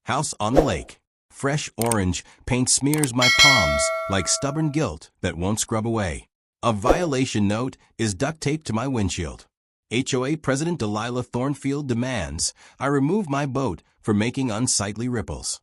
House on the lake. Fresh orange paint smears my palms like stubborn guilt that won't scrub away. A violation note is duct taped to my windshield. HOA President Delilah Thornfield demands I remove my boat for making unsightly ripples.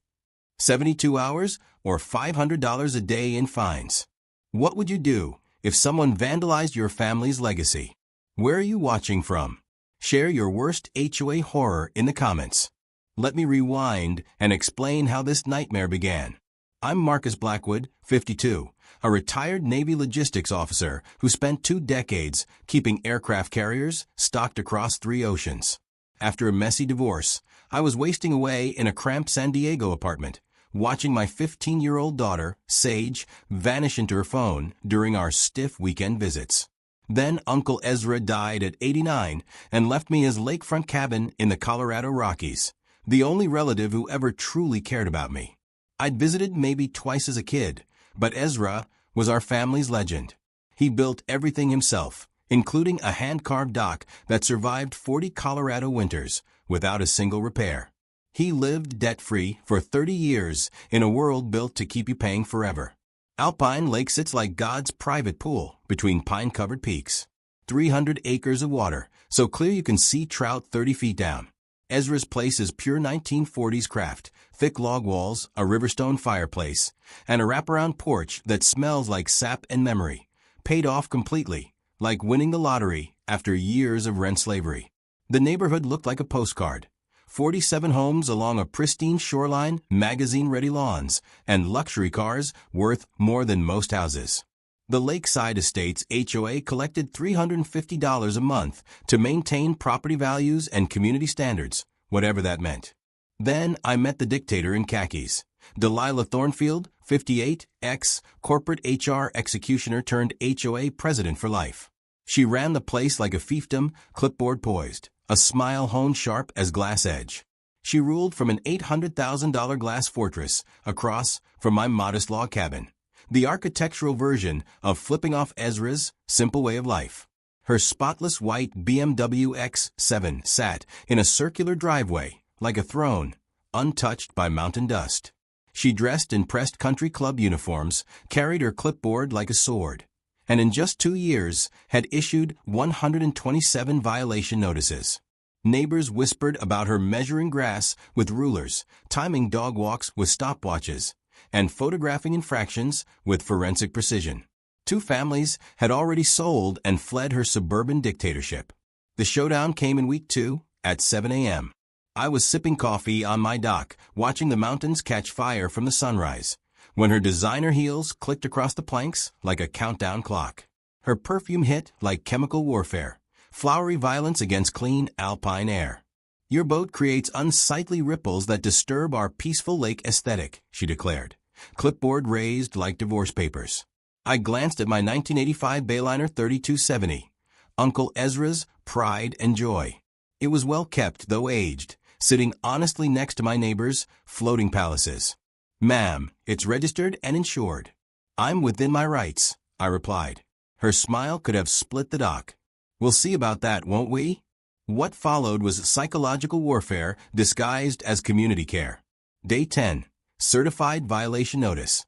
72 hours or $500 a day in fines. What would you do if someone vandalized your family's legacy? Where are you watching from? Share your worst HOA horror in the comments. Let me rewind and explain how this nightmare began. I'm Marcus Blackwood, 52, a retired Navy logistics officer who spent 2 decades keeping aircraft carriers stocked across 3 oceans. After a messy divorce, I was wasting away in a cramped San Diego apartment, watching my 15-year-old daughter, Sage, vanish into her phone during our stiff weekend visits. Then Uncle Ezra died at 89 and left me his lakefront cabin in the Colorado Rockies, the only relative who ever truly cared about me. I'd visited maybe twice as a kid, but Ezra was our family's legend. He built everything himself, including a hand-carved dock that survived 40 Colorado winters without a single repair. He lived debt-free for 30 years in a world built to keep you paying forever. Alpine Lake sits like God's private pool between pine-covered peaks. 300 acres of water, so clear you can see trout 30 feet down. Ezra's place is pure 1940s craft, thick log walls, a riverstone fireplace, and a wraparound porch that smells like sap and memory, paid off completely, like winning the lottery after years of rent slavery. The neighborhood looked like a postcard. 47 homes along a pristine shoreline, magazine-ready lawns, and luxury cars worth more than most houses. The Lakeside Estates HOA collected $350 a month to maintain property values and community standards, whatever that meant. Then I met the dictator in khakis. Delilah Thornfield, 58, ex-corporate HR executioner turned HOA president for life. She ran the place like a fiefdom, clipboard poised, a smile honed sharp as glass edge. She ruled from an $800,000 glass fortress across from my modest log cabin, the architectural version of flipping off Ezra's simple way of life. Her spotless white BMW X7 sat in a circular driveway like a throne, untouched by mountain dust. She dressed in pressed country club uniforms, carried her clipboard like a sword, and in just 2 years had issued 127 violation notices. Neighbors whispered about her measuring grass with rulers, timing dog walks with stopwatches, and photographing infractions with forensic precision. 2 families had already sold and fled her suburban dictatorship. The showdown came in week 2 at 7 a.m. I was sipping coffee on my dock, watching the mountains catch fire from the sunrise, when her designer heels clicked across the planks like a countdown clock. Her perfume hit like chemical warfare, flowery violence against clean alpine air. Your boat creates unsightly ripples that disturb our peaceful lake aesthetic, she declared, clipboard raised like divorce papers. I glanced at my 1985 Bayliner 3270, Uncle Ezra's pride and joy. It was well kept, though aged, sitting honestly next to my neighbor's floating palaces. "Ma'am, it's registered and insured." "I'm within my rights," I replied. Her smile could have split the dock. "We'll see about that, won't we?" What followed was psychological warfare disguised as community care. Day 10. Certified violation notice.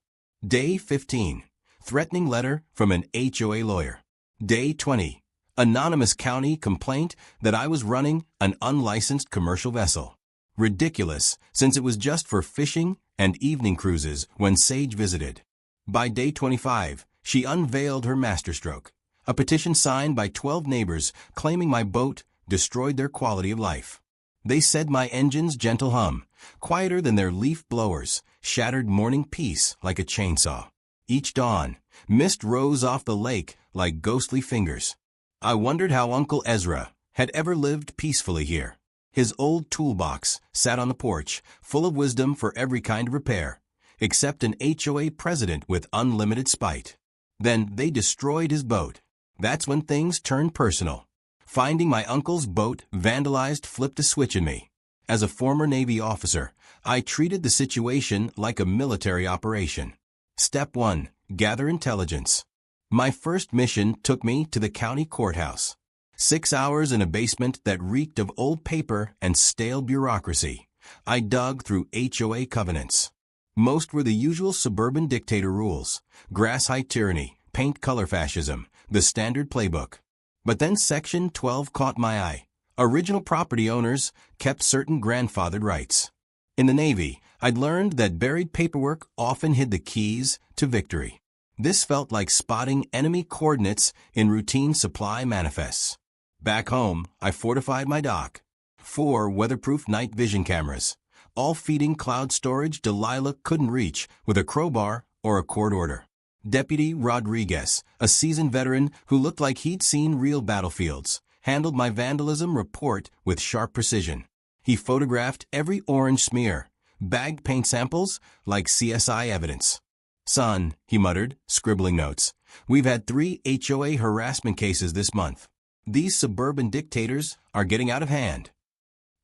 Day 15. Threatening letter from an HOA lawyer. Day 20. Anonymous county complaint that I was running an unlicensed commercial vessel. Ridiculous, since it was just for fishing and evening cruises when Sage visited. By day 25, she unveiled her masterstroke, a petition signed by 12 neighbors claiming my boat destroyed their quality of life. They said my engine's gentle hum, quieter than their leaf blowers, shattered morning peace like a chainsaw. Each dawn, mist rose off the lake like ghostly fingers. I wondered how Uncle Ezra had ever lived peacefully here. His old toolbox sat on the porch, full of wisdom for every kind of repair, except an HOA president with unlimited spite. Then they destroyed his boat. That's when things turned personal. Finding my uncle's boat vandalized flipped a switch in me. As a former Navy officer, I treated the situation like a military operation. Step 1. Gather intelligence. My first mission took me to the county courthouse. 6 hours in a basement that reeked of old paper and stale bureaucracy, I dug through HOA covenants. Most were the usual suburban dictator rules: grass height tyranny, paint color fascism, the standard playbook. But then Section 12 caught my eye. Original property owners kept certain grandfathered rights. In the Navy, I'd learned that buried paperwork often hid the keys to victory. This felt like spotting enemy coordinates in routine supply manifests. Back home, I fortified my dock. 4 weatherproof night vision cameras, all feeding cloud storage Delilah couldn't reach with a crowbar or a court order. Deputy Rodriguez, a seasoned veteran who looked like he'd seen real battlefields, handled my vandalism report with sharp precision. He photographed every orange smear, bagged paint samples like CSI evidence. "Son," he muttered, scribbling notes, "we've had 3 HOA harassment cases this month. These suburban dictators are getting out of hand."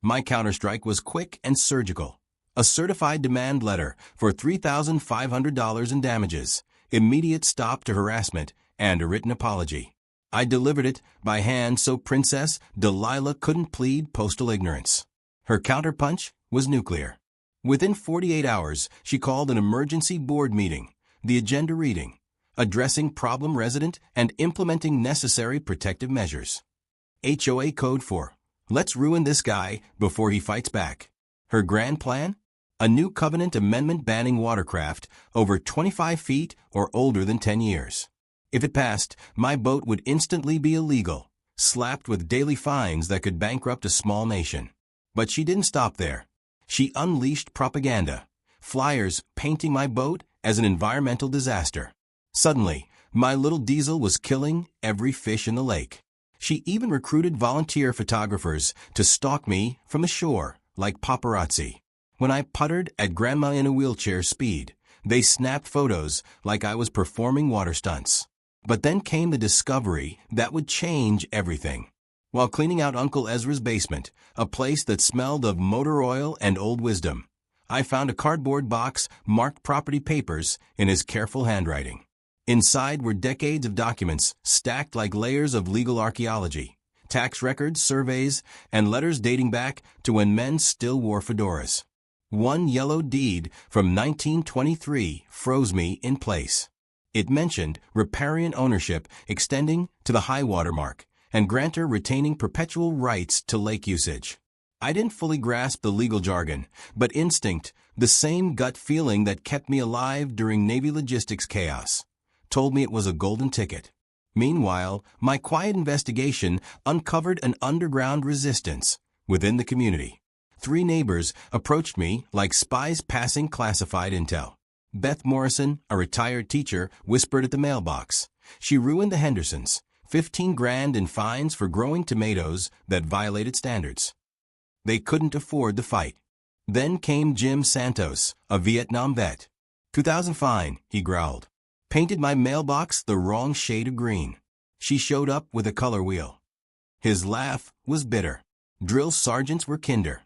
My counterstrike was quick and surgical. A certified demand letter for $3,500 in damages, immediate stop to harassment, and a written apology. I delivered it by hand so Princess Delilah couldn't plead postal ignorance. Her counterpunch was nuclear. Within 48 hours, she called an emergency board meeting, the agenda reading, addressing problem resident and implementing necessary protective measures. HOA Code 4. Let's ruin this guy before he fights back. Her grand plan? A new covenant amendment banning watercraft over 25 feet or older than 10 years. If it passed, my boat would instantly be illegal, slapped with daily fines that could bankrupt a small nation. But she didn't stop there. She unleashed propaganda, flyers painting my boat as an environmental disaster. Suddenly, my little diesel was killing every fish in the lake. She even recruited volunteer photographers to stalk me from the shore, like paparazzi. When I puttered at Grandma in a wheelchair speed, they snapped photos like I was performing water stunts. But then came the discovery that would change everything. While cleaning out Uncle Ezra's basement, a place that smelled of motor oil and old wisdom, I found a cardboard box marked property papers in his careful handwriting. Inside were decades of documents stacked like layers of legal archaeology, tax records, surveys, and letters dating back to when men still wore fedoras. One yellow deed from 1923 froze me in place. It mentioned riparian ownership extending to the high water mark, and grantor retaining perpetual rights to lake usage. I didn't fully grasp the legal jargon, but instinct, the same gut feeling that kept me alive during Navy logistics chaos, told me it was a golden ticket. Meanwhile, my quiet investigation uncovered an underground resistance within the community. 3 neighbors approached me like spies passing classified intel. Beth Morrison, a retired teacher, whispered at the mailbox. She ruined the Hendersons. 15 grand in fines for growing tomatoes that violated standards. They couldn't afford the fight. Then came Jim Santos, a Vietnam vet. 2,000 fine, he growled. Painted my mailbox the wrong shade of green. She showed up with a color wheel. His laugh was bitter. Drill sergeants were kinder.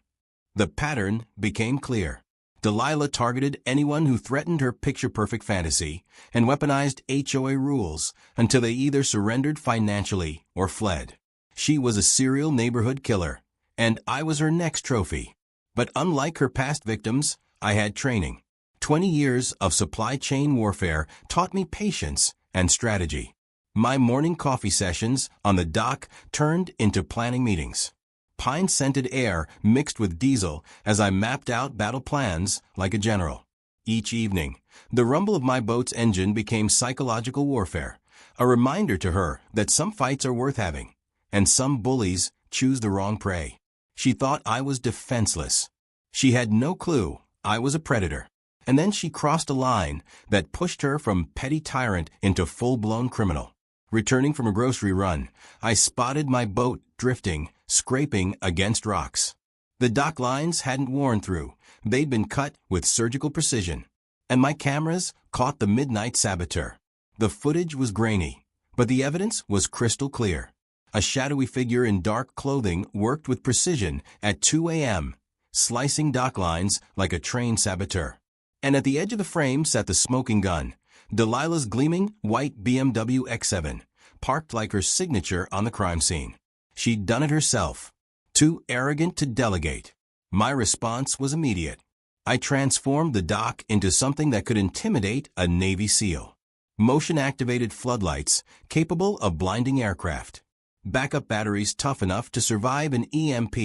The pattern became clear. Delilah targeted anyone who threatened her picture-perfect fantasy and weaponized HOA rules until they either surrendered financially or fled. She was a serial neighborhood killer, and I was her next trophy. But unlike her past victims, I had training. 20 years of supply chain warfare taught me patience and strategy. My morning coffee sessions on the dock turned into planning meetings. Pine-scented air mixed with diesel as I mapped out battle plans like a general. Each evening, the rumble of my boat's engine became psychological warfare, a reminder to her that some fights are worth having, and some bullies choose the wrong prey. She thought I was defenseless. She had no clue I was a predator. And then she crossed a line that pushed her from petty tyrant into full-blown criminal. Returning from a grocery run, I spotted my boat drifting, scraping against rocks. The dock lines hadn't worn through. They'd been cut with surgical precision. And my cameras caught the midnight saboteur. The footage was grainy, but the evidence was crystal clear. A shadowy figure in dark clothing worked with precision at 2 a.m., slicing dock lines like a trained saboteur. And at the edge of the frame sat the smoking gun, Delilah's gleaming white BMW X7, parked like her signature on the crime scene. She'd done it herself. Too arrogant to delegate. My response was immediate. I transformed the dock into something that could intimidate a Navy SEAL. Motion-activated floodlights capable of blinding aircraft. Backup batteries tough enough to survive an EMP.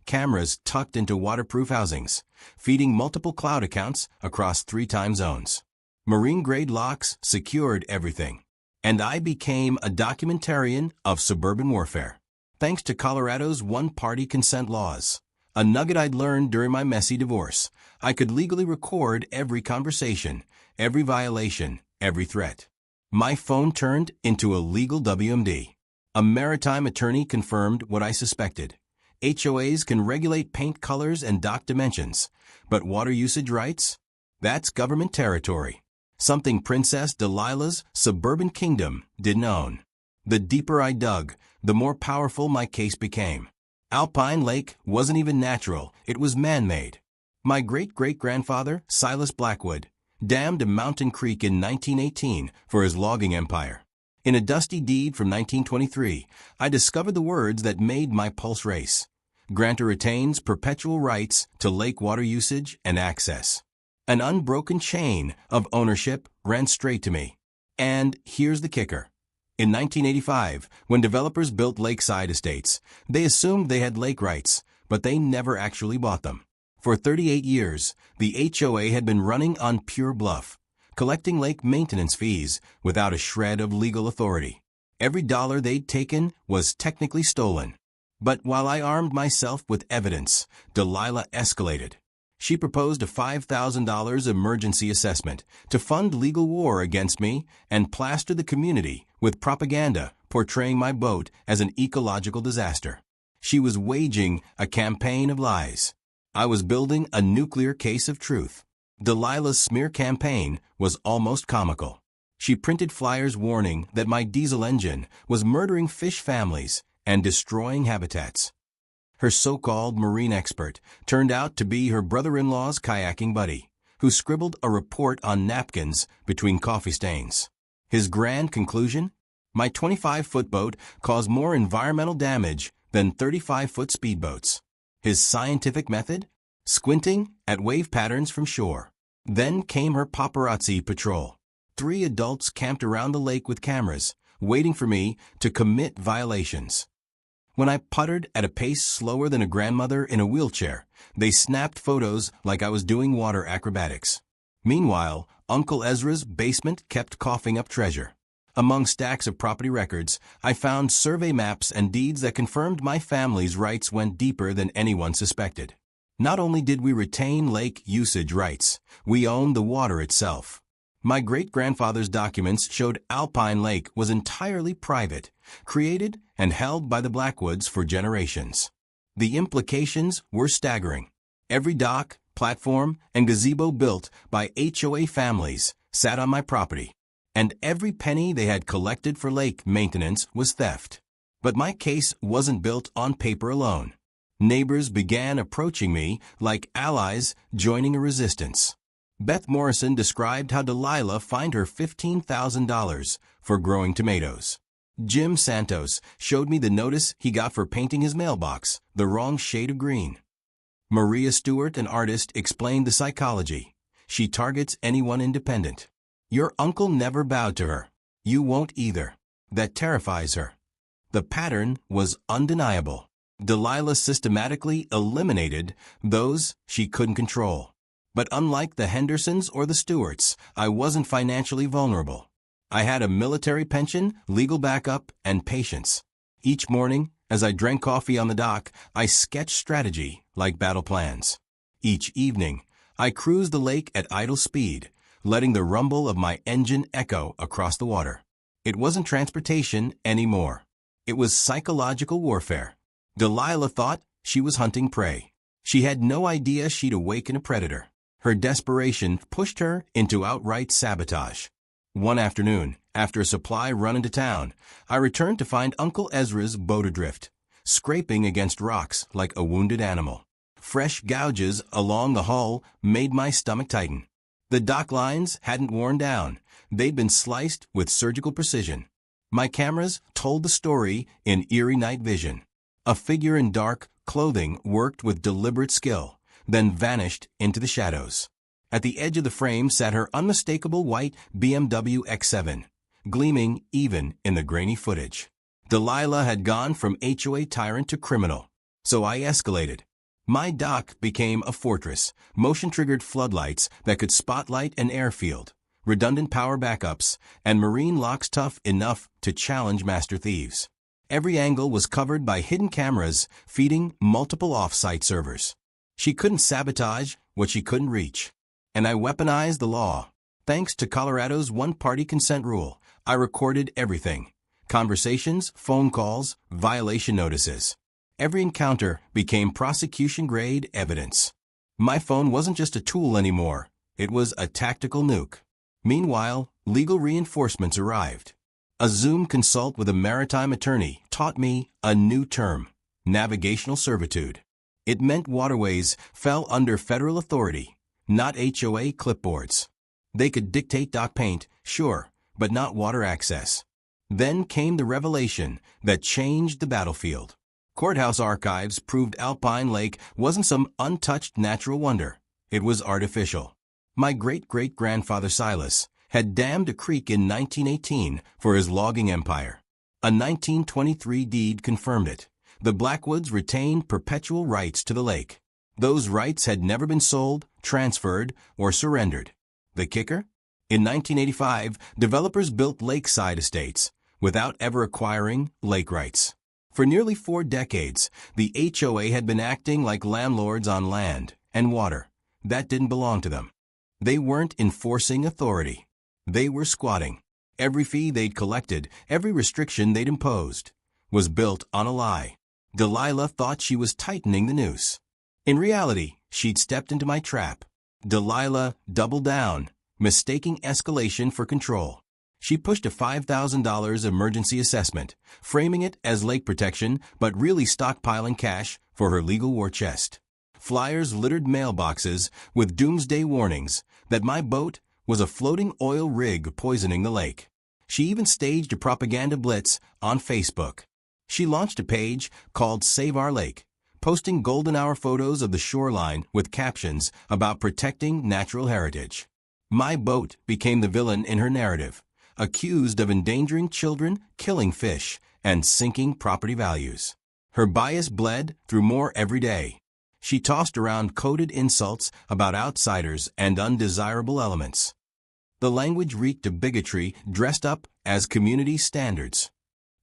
Cameras tucked into waterproof housings, feeding multiple cloud accounts across 3 time zones. Marine-grade locks secured everything. And I became a documentarian of suburban warfare. Thanks to Colorado's one-party consent laws. A nugget I'd learned during my messy divorce. I could legally record every conversation, every violation, every threat. My phone turned into a legal WMD. A maritime attorney confirmed what I suspected. HOAs can regulate paint colors and dock dimensions, but water usage rights? That's government territory. Something Princess Delilah's suburban kingdom didn't own. The deeper I dug, the more powerful my case became. Alpine Lake wasn't even natural, it was man-made. My great-great-grandfather, Silas Blackwood, dammed a mountain creek in 1918 for his logging empire. In a dusty deed from 1923, I discovered the words that made my pulse race. Grantor retains perpetual rights to lake water usage and access. An unbroken chain of ownership ran straight to me. And here's the kicker. In 1985, when developers built lakeside estates, they assumed they had lake rights, but they never actually bought them. For 38 years, the HOA had been running on pure bluff, collecting lake maintenance fees without a shred of legal authority. Every dollar they'd taken was technically stolen. But while I armed myself with evidence, Delilah escalated. She proposed a $5,000 emergency assessment to fund legal war against me and plaster the community with propaganda portraying my boat as an ecological disaster. She was waging a campaign of lies. I was building a nuclear case of truth. Delilah's smear campaign was almost comical. She printed flyers warning that my diesel engine was murdering fish families and destroying habitats. Her so-called marine expert turned out to be her brother-in-law's kayaking buddy, who scribbled a report on napkins between coffee stains. His grand conclusion? My 25-foot boat caused more environmental damage than 35-foot speedboats. His scientific method? Squinting at wave patterns from shore. Then came her paparazzi patrol. 3 adults camped around the lake with cameras, waiting for me to commit violations. When I puttered at a pace slower than a grandmother in a wheelchair, they snapped photos like I was doing water acrobatics. Meanwhile, Uncle Ezra's basement kept coughing up treasure. Among stacks of property records, I found survey maps and deeds that confirmed my family's rights went deeper than anyone suspected. Not only did we retain lake usage rights, we owned the water itself. My great-grandfather's documents showed Alpine Lake was entirely private, created and held by the Blackwoods for generations. The implications were staggering. Every dock, platform, and gazebo built by HOA families sat on my property, and every penny they had collected for lake maintenance was theft. But my case wasn't built on paper alone. Neighbors began approaching me like allies joining a resistance. Beth Morrison described how Delilah fined her $15,000 for growing tomatoes. Jim Santos showed me the notice he got for painting his mailbox the wrong shade of green. Maria Stewart, an artist, explained the psychology. She targets anyone independent. Your uncle never bowed to her. You won't either. That terrifies her. The pattern was undeniable. Delilah systematically eliminated those she couldn't control. But unlike the Hendersons or the Stewarts, I wasn't financially vulnerable. I had a military pension, legal backup, and patience. Each morning, as I drank coffee on the dock, I sketched strategy like battle plans. Each evening, I cruised the lake at idle speed, letting the rumble of my engine echo across the water. It wasn't transportation anymore. It was psychological warfare. Delilah thought she was hunting prey. She had no idea she'd awaken a predator. Her desperation pushed her into outright sabotage. One afternoon, after a supply run into town, I returned to find Uncle Ezra's boat adrift, scraping against rocks like a wounded animal. Fresh gouges along the hull made my stomach tighten. The dock lines hadn't worn down. They'd been sliced with surgical precision. My cameras told the story in eerie night vision. A figure in dark, clothing worked with deliberate skill, then vanished into the shadows. At the edge of the frame sat her unmistakable white BMW X7, gleaming even in the grainy footage. Delilah had gone from HOA tyrant to criminal, so I escalated. My dock became a fortress, motion-triggered floodlights that could spotlight an airfield, redundant power backups, and marine locks tough enough to challenge master thieves. Every angle was covered by hidden cameras feeding multiple off-site servers. She couldn't sabotage what she couldn't reach. And I weaponized the law. Thanks to Colorado's one-party consent rule, I recorded everything. Conversations, phone calls, violation notices. Every encounter became prosecution-grade evidence. My phone wasn't just a tool anymore. It was a tactical nuke. Meanwhile, legal reinforcements arrived. A Zoom consult with a maritime attorney taught me a new term, navigational servitude. It meant waterways fell under federal authority, not HOA clipboards. They could dictate dock paint, sure, but not water access. Then came the revelation that changed the battlefield. Courthouse archives proved Alpine Lake wasn't some untouched natural wonder. It was artificial. My great-great-grandfather Silas had dammed a creek in 1918 for his logging empire. A 1923 deed confirmed it. The Blackwoods retained perpetual rights to the lake. Those rights had never been sold, transferred, or surrendered. The kicker? In 1985, developers built lakeside estates without ever acquiring lake rights. For nearly 4 decades, the HOA had been acting like landlords on land and water that didn't belong to them. They weren't enforcing authority. They were squatting. Every fee they'd collected, every restriction they'd imposed, was built on a lie. Delilah thought she was tightening the noose. In reality, she'd stepped into my trap. Delilah doubled down, mistaking escalation for control. She pushed a $5,000 emergency assessment, framing it as lake protection but really stockpiling cash for her legal war chest. Flyers littered mailboxes with doomsday warnings that my boat was a floating oil rig poisoning the lake. She even staged a propaganda blitz on Facebook. She launched a page called Save Our Lake, posting golden hour photos of the shoreline with captions about protecting natural heritage. My boat became the villain in her narrative, accused of endangering children, killing fish, and sinking property values. Her bias bled through more every day. She tossed around coded insults about outsiders and undesirable elements. The language reeked of bigotry dressed up as community standards.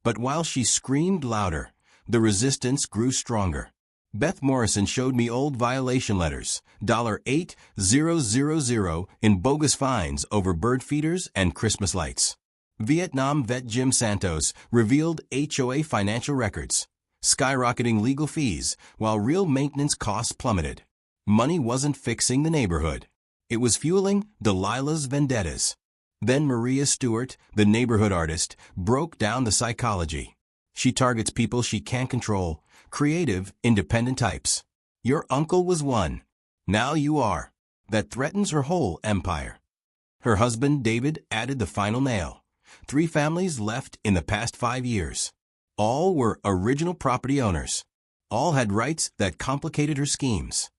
But while she screamed louder, the resistance grew stronger. Beth Morrison showed me old violation letters, $8,000 in bogus fines over bird feeders and Christmas lights. Vietnam vet Jim Santos revealed HOA financial records, skyrocketing legal fees while real maintenance costs plummeted. Money wasn't fixing the neighborhood. It was fueling Delilah's vendettas. Then Maria Stewart, the neighborhood artist, broke down the psychology. She targets people she can't control, creative, independent types. Your uncle was one. Now you are. That threatens her whole empire. Her husband, David, added the final nail. 3 families left in the past 5 years. All were original property owners. All had rights that complicated her schemes.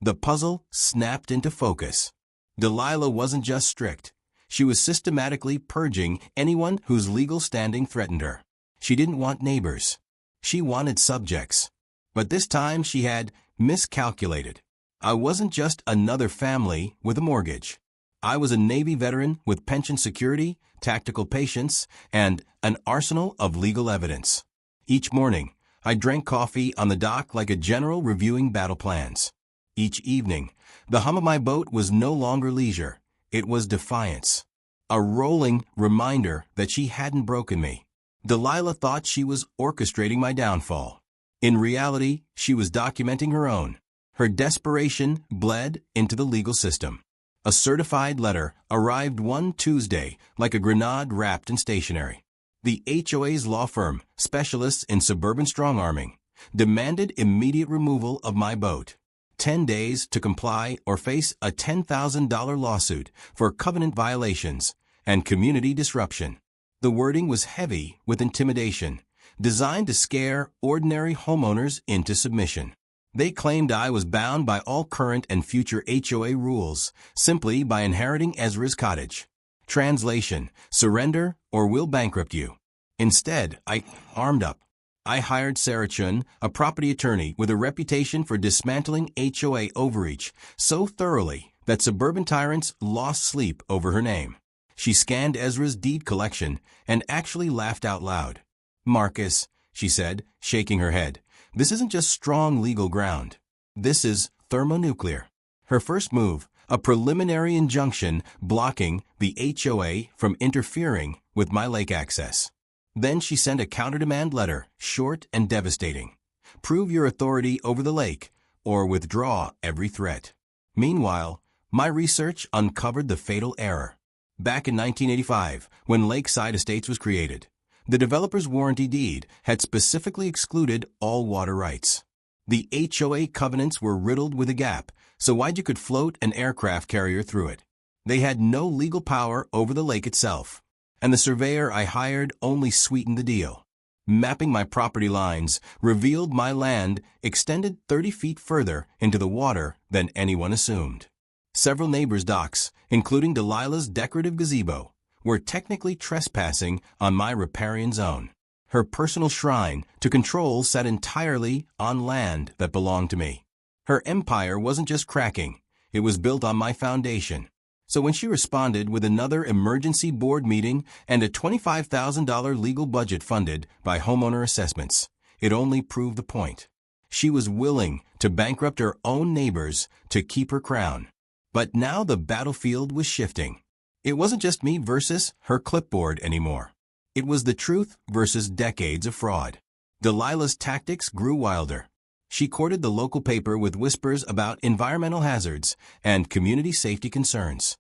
The puzzle snapped into focus. Delilah wasn't just strict. She was systematically purging anyone whose legal standing threatened her. She didn't want neighbors. She wanted subjects. But this time she had miscalculated. I wasn't just another family with a mortgage. I was a Navy veteran with pension security, tactical patience, and an arsenal of legal evidence. Each morning, I drank coffee on the dock like a general reviewing battle plans. Each evening, the hum of my boat was no longer leisure. It was defiance. A rolling reminder that she hadn't broken me. Delilah thought she was orchestrating my downfall. In reality, she was documenting her own. Her desperation bled into the legal system. A certified letter arrived one Tuesday like a grenade wrapped in stationery. The HOA's law firm, specialists in suburban strong-arming, demanded immediate removal of my boat. 10 days to comply or face a $10,000 lawsuit for covenant violations and community disruption. The wording was heavy with intimidation, designed to scare ordinary homeowners into submission. They claimed I was bound by all current and future HOA rules simply by inheriting Ezra's cottage. Translation: surrender or we'll bankrupt you. Instead, I armed up. I hired Sarah Chun, a property attorney with a reputation for dismantling HOA overreach so thoroughly that suburban tyrants lost sleep over her name. She scanned Ezra's deed collection and actually laughed out loud. "Marcus," she said, shaking her head, "this isn't just strong legal ground. This is thermonuclear." Her first move, a preliminary injunction blocking the HOA from interfering with my lake access. Then she sent a counter-demand letter, short and devastating. "Prove your authority over the lake, or withdraw every threat." Meanwhile, my research uncovered the fatal error. Back in 1985, when Lakeside Estates was created, the developer's warranty deed had specifically excluded all water rights. The HOA covenants were riddled with a gap, so wide you could float an aircraft carrier through it. They had no legal power over the lake itself, and the surveyor I hired only sweetened the deal. Mapping my property lines revealed my land extended 30 feet further into the water than anyone assumed. Several neighbors' docks, including Delilah's decorative gazebo, were technically trespassing on my riparian zone. Her personal shrine to control sat entirely on land that belonged to me. Her empire wasn't just cracking, it was built on my foundation. So when she responded with another emergency board meeting and a $25,000 legal budget funded by homeowner assessments, it only proved the point. She was willing to bankrupt her own neighbors to keep her crown. But now the battlefield was shifting. It wasn't just me versus her clipboard anymore. It was the truth versus decades of fraud. Delilah's tactics grew wilder. She courted the local paper with whispers about environmental hazards and community safety concerns.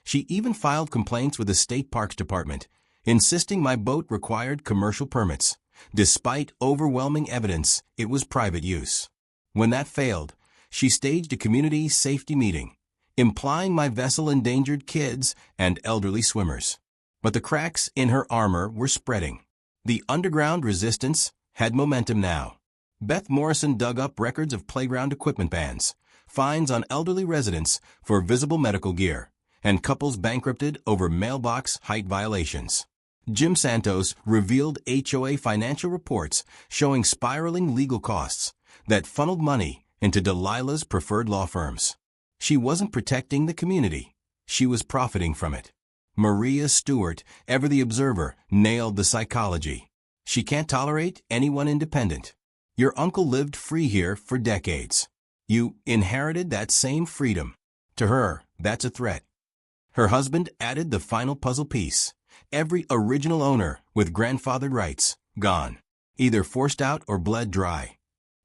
She even filed complaints with the State Parks Department, insisting my boat required commercial permits, despite overwhelming evidence it was private use. When that failed, she staged a community safety meeting, implying my vessel endangered kids and elderly swimmers. But the cracks in her armor were spreading. The underground resistance had momentum now. Beth Morrison dug up records of playground equipment bans, fines on elderly residents for visible medical gear, and couples bankrupted over mailbox height violations. Jim Santos revealed HOA financial reports showing spiraling legal costs that funneled money into Delilah's preferred law firms. She wasn't protecting the community. She was profiting from it. Maria Stewart, ever the observer, nailed the psychology. She can't tolerate anyone independent. Your uncle lived free here for decades. You inherited that same freedom. To her, that's a threat. Her husband added the final puzzle piece. Every original owner with grandfathered rights, gone. Either forced out or bled dry.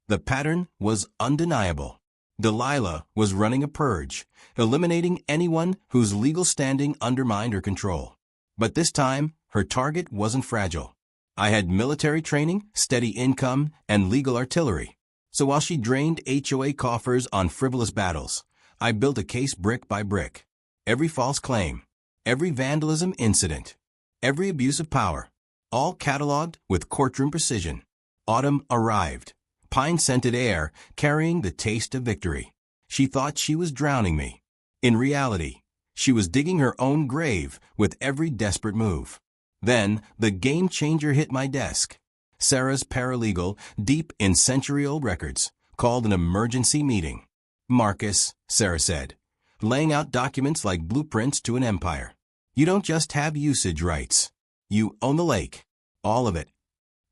The pattern was undeniable. Delilah was running a purge, eliminating anyone whose legal standing undermined her control. But this time, her target wasn't fragile. I had military training, steady income, and legal artillery. So while she drained HOA coffers on frivolous battles, I built a case brick by brick. Every false claim, every vandalism incident, every abuse of power, all cataloged with courtroom precision. Autumn arrived, pine-scented air carrying the taste of victory. She thought she was drowning me. In reality, she was digging her own grave with every desperate move. Then, the game changer hit my desk. Sarah's paralegal, deep in century-old records, called an emergency meeting. "Marcus," Sarah said, laying out documents like blueprints to an empire. "You don't just have usage rights. You own the lake. All of it."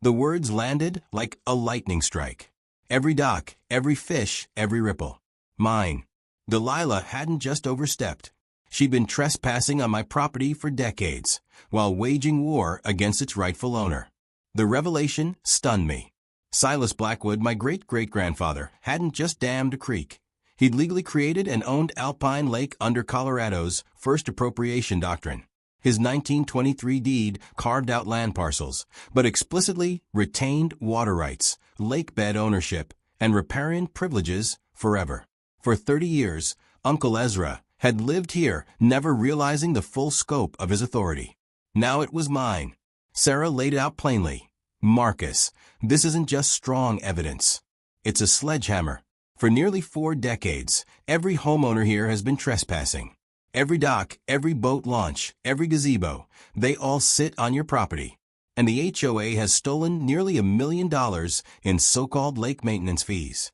The words landed like a lightning strike. Every dock, every fish, every ripple. Mine. Delilah hadn't just overstepped. She'd been trespassing on my property for decades, while waging war against its rightful owner. The revelation stunned me. Silas Blackwood, my great-great-grandfather, hadn't just dammed a creek. He'd legally created and owned Alpine Lake under Colorado's first appropriation doctrine. His 1923 deed carved out land parcels, but explicitly retained water rights, lake bed ownership, and riparian privileges forever. For 30 years, Uncle Ezra had lived here, never realizing the full scope of his authority. Now it was mine. Sarah laid it out plainly. Marcus, this isn't just strong evidence. It's a sledgehammer. For nearly 4 decades, every homeowner here has been trespassing. Every dock, every boat launch, every gazebo, they all sit on your property. And the HOA has stolen nearly $1 million in so-called lake maintenance fees.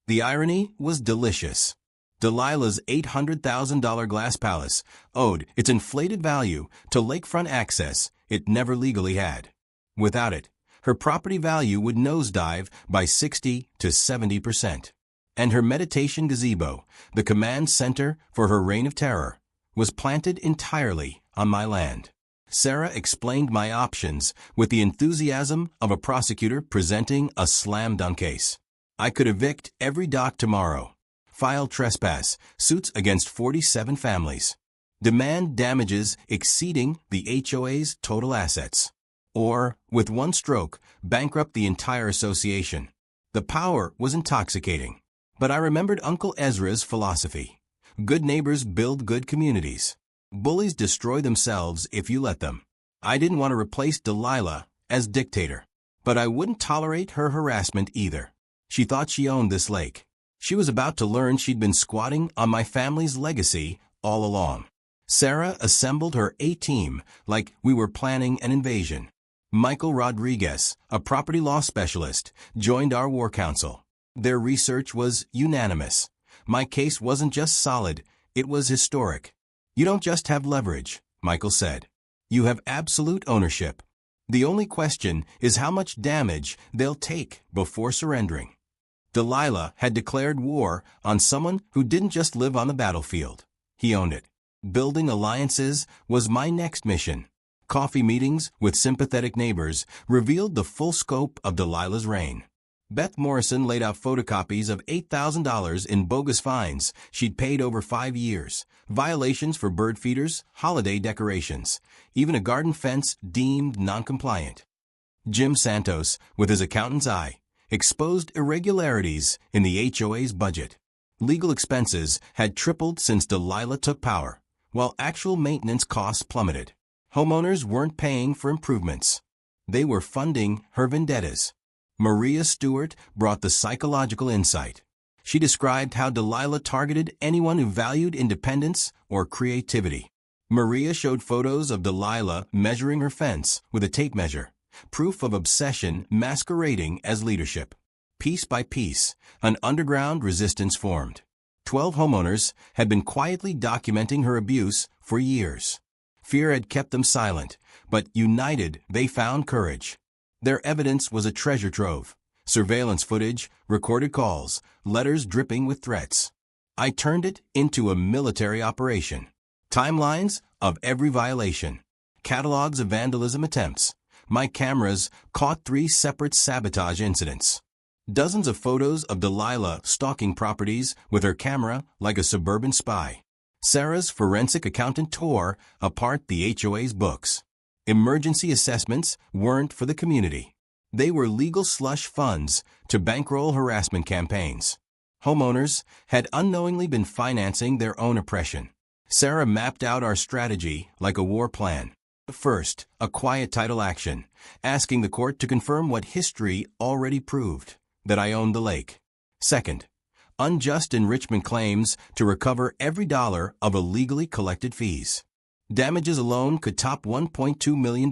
The irony was delicious. Delilah's $800,000 glass palace owed its inflated value to lakefront access it never legally had. Without it, her property value would nosedive by 60 to 70%. And her meditation gazebo, the command center for her reign of terror, was planted entirely on my land. Sarah explained my options with the enthusiasm of a prosecutor presenting a slam-dunk case. I could evict every dock tomorrow, file trespass suits against 47 families, demand damages exceeding the HOA's total assets, or, with one stroke, bankrupt the entire association. The power was intoxicating. But I remembered Uncle Ezra's philosophy. Good neighbors build good communities. Bullies destroy themselves if you let them. I didn't want to replace Delilah as dictator, but I wouldn't tolerate her harassment either. She thought she owned this lake. She was about to learn she'd been squatting on my family's legacy all along. Sarah assembled her A-team like we were planning an invasion. Michael Rodriguez, a property law specialist, joined our war council. Their research was unanimous. My case wasn't just solid, it was historic. You don't just have leverage, Michael said. You have absolute ownership. The only question is how much damage they'll take before surrendering. Delilah had declared war on someone who didn't just live on the battlefield. He owned it. Building alliances was my next mission. Coffee meetings with sympathetic neighbors revealed the full scope of Delilah's reign. Beth Morrison laid out photocopies of $8,000 in bogus fines she'd paid over 5 years, violations for bird feeders, holiday decorations, even a garden fence deemed non-compliant. Jim Santos, with his accountant's eye, exposed irregularities in the HOA's budget. Legal expenses had tripled since Delilah took power, while actual maintenance costs plummeted. Homeowners weren't paying for improvements. They were funding her vendettas. Maria Stewart brought the psychological insight. She described how Delilah targeted anyone who valued independence or creativity. Maria showed photos of Delilah measuring her fence with a tape measure, proof of obsession masquerading as leadership. Piece by piece, an underground resistance formed. 12 homeowners had been quietly documenting her abuse for years. Fear had kept them silent, but united they found courage. Their evidence was a treasure trove. Surveillance footage, recorded calls, letters dripping with threats. I turned it into a military operation. Timelines of every violation. Catalogs of vandalism attempts. My cameras caught 3 separate sabotage incidents. Dozens of photos of Delilah stalking properties with her camera like a suburban spy. Sarah's forensic accountant tore apart the HOA's books. Emergency assessments weren't for the community. They were legal slush funds to bankroll harassment campaigns. Homeowners had unknowingly been financing their own oppression. Sarah mapped out our strategy like a war plan. First, a quiet title action, asking the court to confirm what history already proved, that I owned the lake. Second, unjust enrichment claims to recover every dollar of illegally collected fees. Damages alone could top $1.2 million,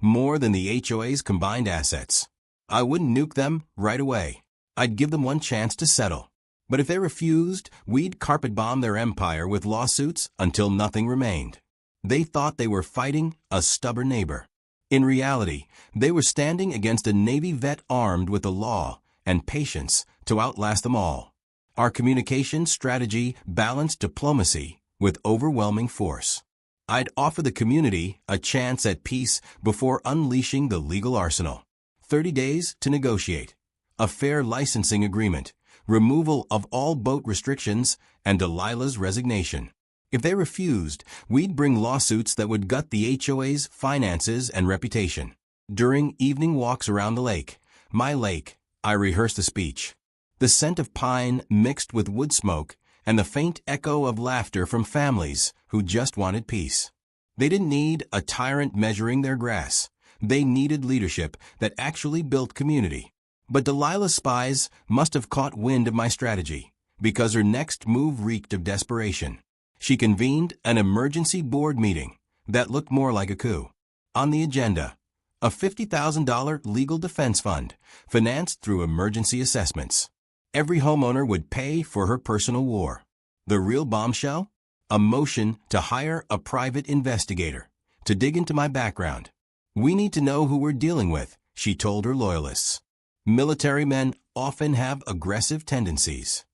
more than the HOA's combined assets. I wouldn't nuke them right away. I'd give them one chance to settle. But if they refused, we'd carpet bomb their empire with lawsuits until nothing remained. They thought they were fighting a stubborn neighbor. In reality, they were standing against a Navy vet armed with the law and patience to outlast them all. Our communication strategy balanced diplomacy with overwhelming force. I'd offer the community a chance at peace before unleashing the legal arsenal. 30 days to negotiate. A fair licensing agreement. Removal of all boat restrictions, and Delilah's resignation. If they refused, we'd bring lawsuits that would gut the HOA's finances and reputation. During evening walks around the lake, my lake, I rehearsed a speech. The scent of pine mixed with wood smoke and the faint echo of laughter from families who just wanted peace. They didn't need a tyrant measuring their grass. They needed leadership that actually built community. But Delilah's spies must have caught wind of my strategy, because her next move reeked of desperation. She convened an emergency board meeting that looked more like a coup. On the agenda, a $50,000 legal defense fund financed through emergency assessments. Every homeowner would pay for her personal war. The real bombshell? A motion to hire a private investigator to dig into my background. We need to know who we're dealing with, she told her loyalists. Military men often have aggressive tendencies.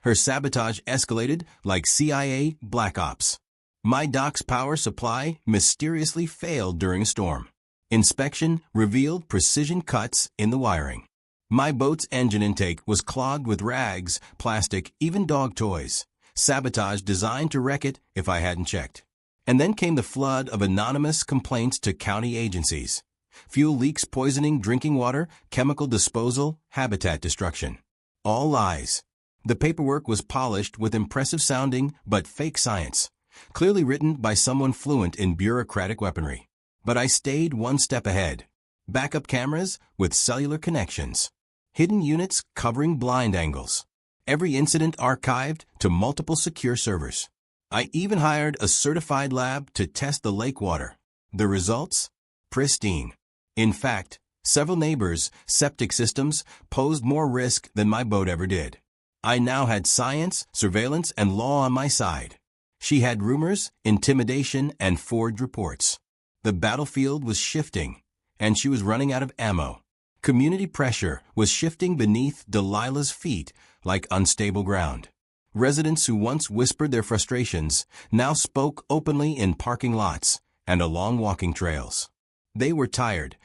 Her sabotage escalated like CIA black ops. My dock's power supply mysteriously failed during a storm. Inspection revealed precision cuts in the wiring. My boat's engine intake was clogged with rags, plastic, even dog toys. Sabotage designed to wreck it if I hadn't checked. And then came the flood of anonymous complaints to county agencies. Fuel leaks poisoning drinking water, chemical disposal, habitat destruction. All lies. The paperwork was polished with impressive sounding but fake science, clearly written by someone fluent in bureaucratic weaponry. But I stayed one step ahead. Backup cameras with cellular connections. Hidden units covering blind angles. Every incident archived to multiple secure servers. I even hired a certified lab to test the lake water. The results? Pristine. In fact, several neighbors' septic systems posed more risk than my boat ever did. I now had science, surveillance, and law on my side. She had rumors, intimidation, and forged reports. The battlefield was shifting, and she was running out of ammo. Community pressure was shifting beneath Delilah's feet like unstable ground. Residents who once whispered their frustrations now spoke openly in parking lots and along walking trails. They were tired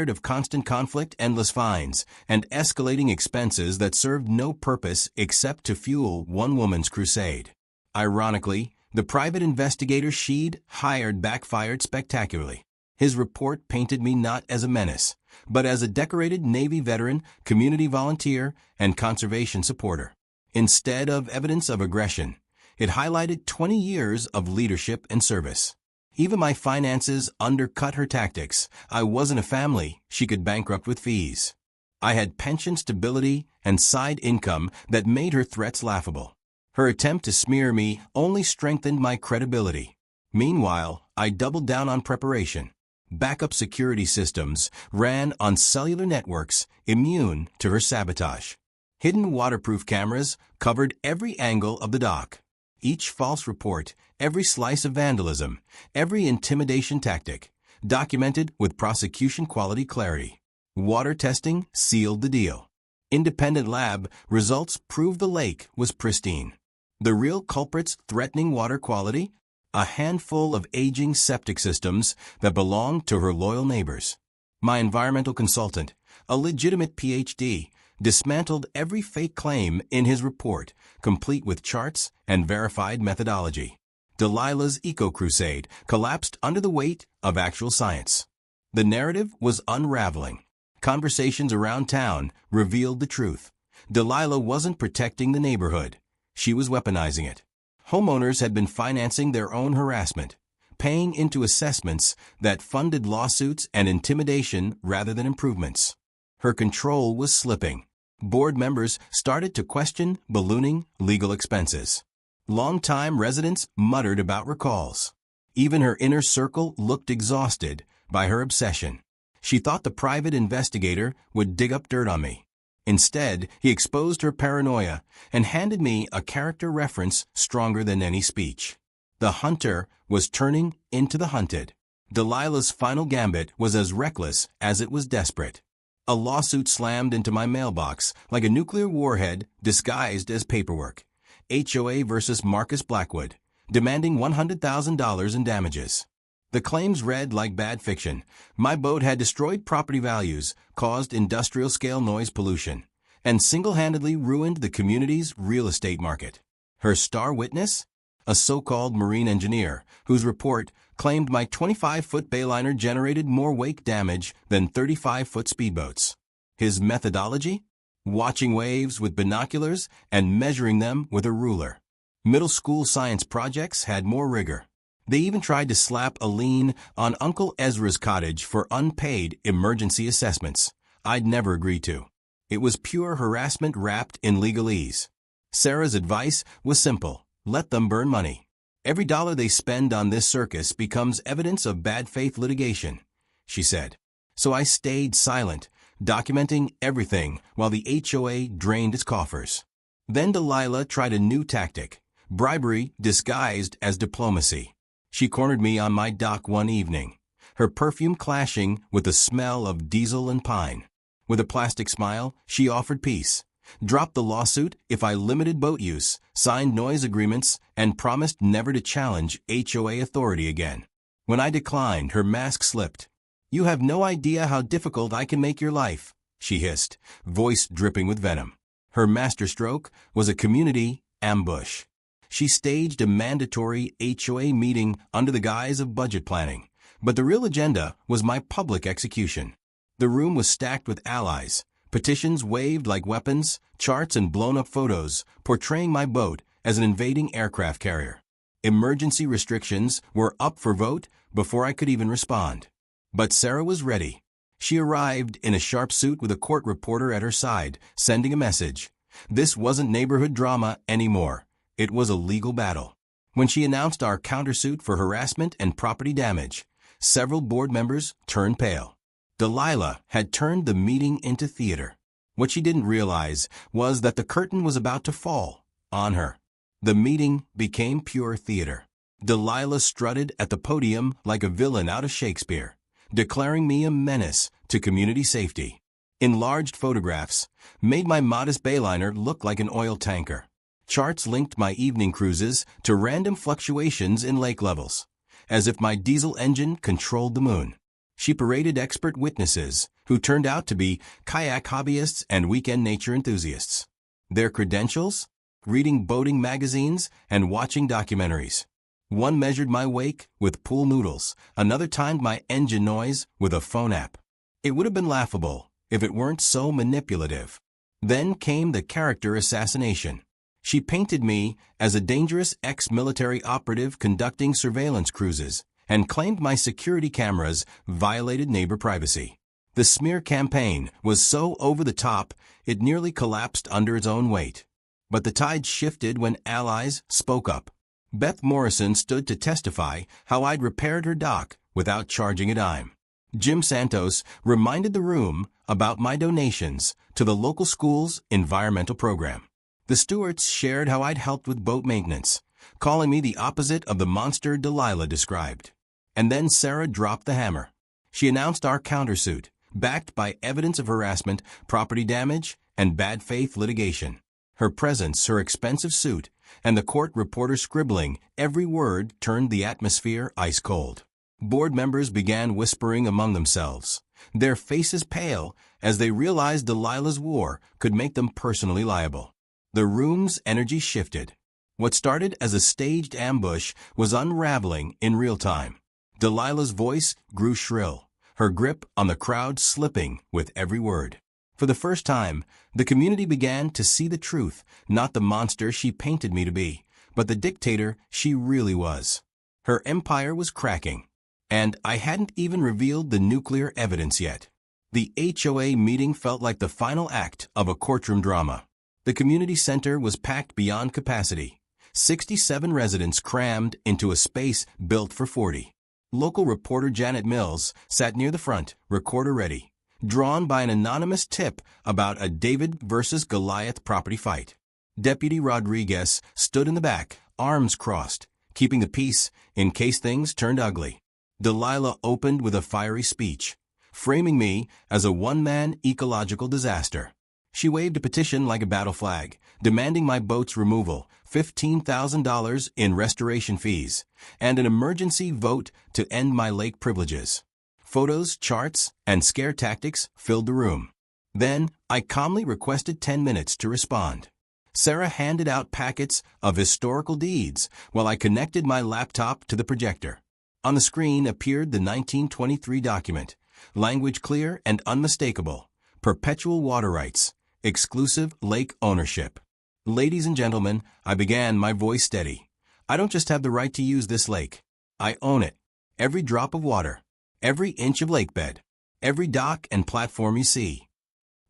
of constant conflict, endless fines, and escalating expenses that served no purpose except to fuel one woman's crusade. Ironically, the private investigator she'd hired backfired spectacularly. His report painted me not as a menace, but as a decorated Navy veteran, community volunteer, and conservation supporter. Instead of evidence of aggression, it highlighted 20 years of leadership and service. Even my finances undercut her tactics. I wasn't a family she could bankrupt with fees. I had pension stability and side income that made her threats laughable. Her attempt to smear me only strengthened my credibility. Meanwhile, I doubled down on preparation. Backup security systems ran on cellular networks immune to her sabotage. Hidden waterproof cameras covered every angle of the dock. Each false report, every slice of vandalism, every intimidation tactic, documented with prosecution quality clarity. Water testing sealed the deal. Independent lab results proved the lake was pristine. The real culprits threatening water quality? A handful of aging septic systems that belonged to her loyal neighbors. My environmental consultant, a legitimate PhD, dismantled every fake claim in his report, complete with charts and verified methodology. Delilah's eco-crusade collapsed under the weight of actual science. The narrative was unraveling. Conversations around town revealed the truth. Delilah wasn't protecting the neighborhood. She was weaponizing it. Homeowners had been financing their own harassment, paying into assessments that funded lawsuits and intimidation rather than improvements. Her control was slipping. Board members started to question ballooning legal expenses. Longtime residents muttered about recalls. Even her inner circle looked exhausted by her obsession. She thought the private investigator would dig up dirt on me. Instead, he exposed her paranoia and handed me a character reference stronger than any speech. The hunter was turning into the hunted. Delilah's final gambit was as reckless as it was desperate. A lawsuit slammed into my mailbox like a nuclear warhead disguised as paperwork. HOA versus Marcus Blackwood, demanding $100,000 in damages. The claims read like bad fiction. My boat had destroyed property values, caused industrial-scale noise pollution, and single-handedly ruined the community's real estate market. Her star witness? A so-called marine engineer, whose report claimed my 25-foot bayliner generated more wake damage than 35-foot speedboats. His methodology? Watching waves with binoculars and measuring them with a ruler. Middle school science projects had more rigor. They even tried to slap a lien on Uncle Ezra's cottage for unpaid emergency assessments I'd never agreed to. It was pure harassment wrapped in legalese. Sarah's advice was simple: let them burn money. Every dollar they spend on this circus becomes evidence of bad faith litigation, she said. So I stayed silent, documenting everything while the HOA drained its coffers. Then Delilah tried a new tactic: bribery disguised as diplomacy. She cornered me on my dock one evening, her perfume clashing with the smell of diesel and pine. With a plastic smile, she offered peace, dropped the lawsuit if I limited boat use, signed noise agreements, and promised never to challenge HOA authority again. When I declined, her mask slipped. "You have no idea how difficult I can make your life," she hissed, voice dripping with venom. Her masterstroke was a community ambush. She staged a mandatory HOA meeting under the guise of budget planning, but the real agenda was my public execution. The room was stacked with allies, petitions waved like weapons, charts and blown-up photos portraying my boat as an invading aircraft carrier. Emergency restrictions were up for vote before I could even respond. But Sarah was ready. She arrived in a sharp suit with a court reporter at her side, sending a message. This wasn't neighborhood drama anymore. It was a legal battle. When she announced our countersuit for harassment and property damage, several board members turned pale. Delilah had turned the meeting into theater. What she didn't realize was that the curtain was about to fall on her. The meeting became pure theater. Delilah strutted at the podium like a villain out of Shakespeare, declaring me a menace to community safety. Enlarged photographs made my modest bayliner look like an oil tanker. Charts linked my evening cruises to random fluctuations in lake levels, as if my diesel engine controlled the moon. She paraded expert witnesses, who turned out to be kayak hobbyists and weekend nature enthusiasts. Their credentials? Reading boating magazines and watching documentaries. One measured my wake with pool noodles, another timed my engine noise with a phone app. It would have been laughable if it weren't so manipulative. Then came the character assassination. She painted me as a dangerous ex-military operative conducting surveillance cruises and claimed my security cameras violated neighbor privacy. The smear campaign was so over the top it nearly collapsed under its own weight. But the tide shifted when allies spoke up. Beth Morrison stood to testify how I'd repaired her dock without charging a dime. Jim Santos reminded the room about my donations to the local school's environmental program. The Stewarts shared how I'd helped with boat maintenance, calling me the opposite of the monster Delilah described. And then Sarah dropped the hammer. She announced our countersuit, backed by evidence of harassment, property damage, and bad faith litigation. Her presence, her expensive suit, and the court reporter scribbling every word turned the atmosphere ice cold. Board members began whispering among themselves, their faces pale as they realized Delilah's war could make them personally liable. The room's energy shifted. What started as a staged ambush was unraveling in real time. Delilah's voice grew shrill, her grip on the crowd slipping with every word. For the first time, the community began to see the truth, not the monster she painted me to be, but the dictator she really was. Her empire was cracking, and I hadn't even revealed the nuclear evidence yet. The HOA meeting felt like the final act of a courtroom drama. The community center was packed beyond capacity. 67 residents crammed into a space built for 40. Local reporter Janet Mills sat near the front, recorder ready, drawn by an anonymous tip about a David versus Goliath property fight. Deputy Rodriguez stood in the back, arms crossed, keeping the peace in case things turned ugly. Delilah opened with a fiery speech, framing me as a one-man ecological disaster. She waved a petition like a battle flag, demanding my boat's removal, $15,000 in restoration fees, and an emergency vote to end my lake privileges. Photos, charts, and scare tactics filled the room. Then, I calmly requested 10 minutes to respond. Sarah handed out packets of historical deeds while I connected my laptop to the projector. On the screen appeared the 1923 document, language clear and unmistakable, perpetual water rights, exclusive lake ownership. Ladies and gentlemen, I began, my voice steady. I don't just have the right to use this lake. I own it. Every drop of water, every inch of lake bed, every dock and platform you see.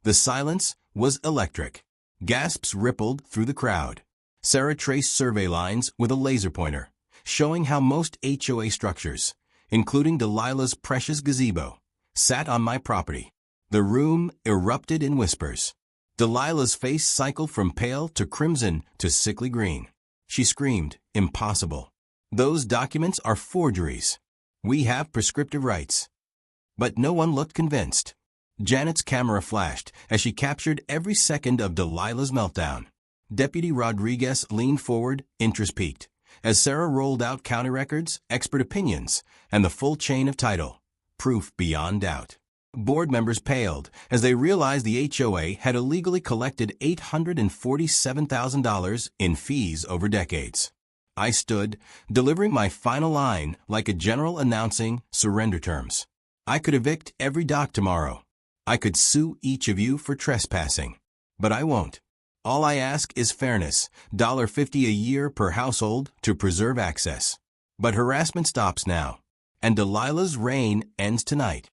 The silence was electric. Gasps rippled through the crowd. Sarah traced survey lines with a laser pointer, showing how most HOA structures, including Delilah's precious gazebo, sat on my property. The room erupted in whispers. Delilah's face cycled from pale to crimson to sickly green. She screamed, "Impossible. Those documents are forgeries. We have prescriptive rights." But no one looked convinced. Janet's camera flashed as she captured every second of Delilah's meltdown. Deputy Rodriguez leaned forward, interest piqued, as Sarah rolled out county records, expert opinions, and the full chain of title. Proof beyond doubt. Board members paled as they realized the HOA had illegally collected $847,000 in fees over decades. I stood, delivering my final line like a general announcing surrender terms. I could evict every dock tomorrow. I could sue each of you for trespassing. But I won't. All I ask is fairness, $50 a year per household to preserve access. But harassment stops now, and Delilah's reign ends tonight.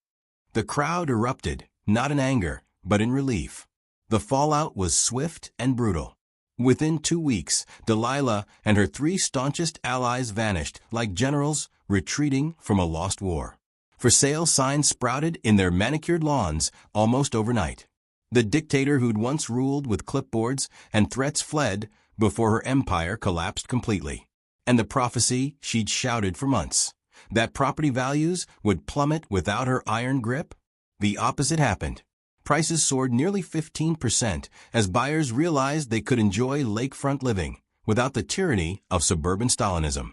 The crowd erupted, not in anger, but in relief. The fallout was swift and brutal. Within 2 weeks, Delilah and her 3 staunchest allies vanished like generals retreating from a lost war. For sale signs sprouted in their manicured lawns almost overnight. The dictator who'd once ruled with clipboards and threats fled before her empire collapsed completely. And the prophecy she'd shouted for months, that property values would plummet without her iron grip? The opposite happened. Prices soared nearly 15% as buyers realized they could enjoy lakefront living without the tyranny of suburban Stalinism.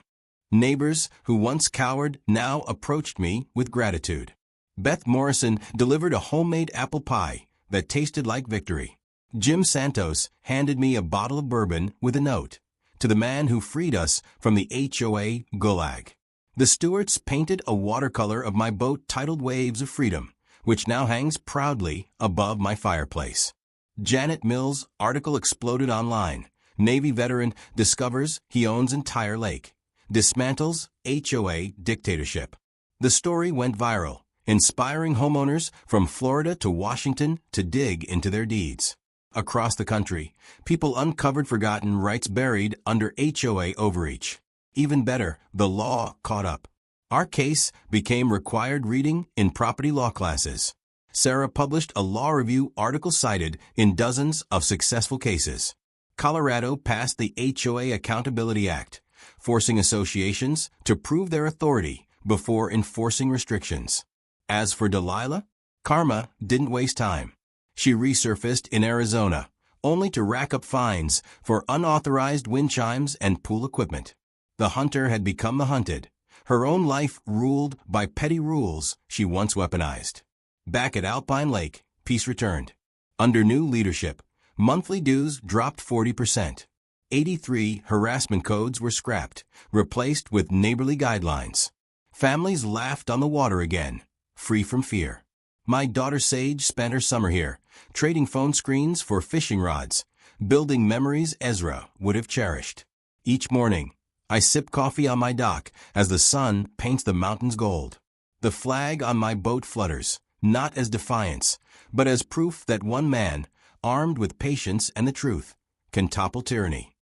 Neighbors who once cowered now approached me with gratitude. Beth Morrison delivered a homemade apple pie that tasted like victory. Jim Santos handed me a bottle of bourbon with a note, "To the man who freed us from the HOA gulag." The stewards painted a watercolor of my boat titled Waves of Freedom, which now hangs proudly above my fireplace. Janet Mills' article exploded online. Navy veteran discovers he owns entire lake. Dismantles HOA dictatorship. The story went viral, inspiring homeowners from Florida to Washington to dig into their deeds. Across the country, people uncovered forgotten rights buried under HOA overreach. Even better, the law caught up. Our case became required reading in property law classes. Sarah published a law review article cited in dozens of successful cases. Colorado passed the HOA Accountability Act, forcing associations to prove their authority before enforcing restrictions. As for Delilah, karma didn't waste time. She resurfaced in Arizona, only to rack up fines for unauthorized wind chimes and pool equipment. The hunter had become the hunted, her own life ruled by petty rules she once weaponized. Back at Alpine Lake, peace returned. Under new leadership, monthly dues dropped 40%. 83 harassment codes were scrapped, replaced with neighborly guidelines. Families laughed on the water again, free from fear. My daughter Sage spent her summer here, trading phone screens for fishing rods, building memories Ezra would have cherished. Each morning, I sip coffee on my dock as the sun paints the mountains gold. The flag on my boat flutters, not as defiance, but as proof that one man, armed with patience and the truth, can topple tyranny.